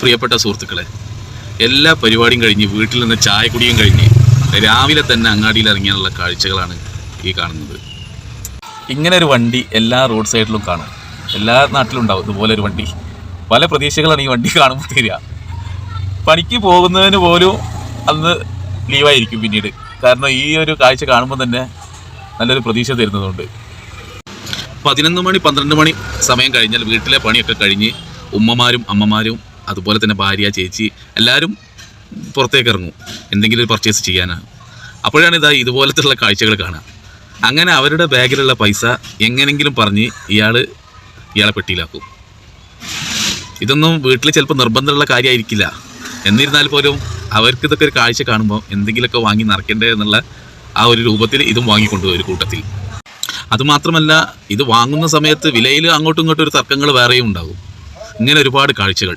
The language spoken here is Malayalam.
പ്രിയപ്പെട്ട സുഹൃത്തുക്കളെ, എല്ലാ പരിപാടിയും കഴിഞ്ഞ് വീട്ടിൽ നിന്ന് ചായ കുടിയും കഴിഞ്ഞ് രാവിലെ തന്നെ അങ്ങാടിയിൽ ഇറങ്ങിയാനുള്ള കാഴ്ചകളാണ് ഈ കാണുന്നത്. ഇങ്ങനെ ഒരു വണ്ടി എല്ലാ റോഡ് സൈഡിലും കാണും, എല്ലാ നാട്ടിലും ഉണ്ടാവും ഇതുപോലെ ഒരു വണ്ടി. പല പ്രതീക്ഷകളാണ് ഈ വണ്ടി കാണുമ്പോൾ തീരുക. പണിക്ക് പോകുന്നതിന് പോലും അന്ന് ലീവായിരിക്കും പിന്നീട്. കാരണം ഈ ഒരു കാഴ്ച കാണുമ്പോൾ തന്നെ നല്ലൊരു പ്രതീക്ഷ തരുന്നതുകൊണ്ട്. 11 മണി 12 മണി സമയം കഴിഞ്ഞാൽ വീട്ടിലെ പണിയൊക്കെ കഴിഞ്ഞ് ഉമ്മമാരും അമ്മമാരും അതുപോലെ തന്നെ ഭാര്യ, ചേച്ചി എല്ലാവരും പുറത്തേക്ക് ഇറങ്ങും എന്തെങ്കിലും ഒരു പർച്ചേസ് ചെയ്യാനാണ്. അപ്പോഴാണ് ഇതുപോലത്തുള്ള കാഴ്ചകൾ കാണുക. അങ്ങനെ അവരുടെ ബാഗിലുള്ള പൈസ എങ്ങനെങ്കിലും പറഞ്ഞ് ഇയാളെ പെട്ടിയിലാക്കും. ഇതൊന്നും വീട്ടിൽ ചിലപ്പോൾ നിർബന്ധമുള്ള കാര്യമായിരിക്കില്ല. എന്നിരുന്നാൽ പോലും അവർക്ക് ഇതൊക്കെ ഒരു കാഴ്ച കാണുമ്പോൾ എന്തെങ്കിലുമൊക്കെ വാങ്ങി നിറയ്ക്കേണ്ടത് എന്നുള്ള ആ ഒരു രൂപത്തിൽ ഇതും വാങ്ങിക്കൊണ്ടുപോകും ഒരു കൂട്ടത്തിൽ. അതുമാത്രമല്ല, ഇത് വാങ്ങുന്ന സമയത്ത് വിലയിൽ അങ്ങോട്ടും ഇങ്ങോട്ടും ഒരു തർക്കങ്ങൾ വേറെയും ഉണ്ടാകും. ഇങ്ങനെ ഒരുപാട് കാഴ്ചകൾ.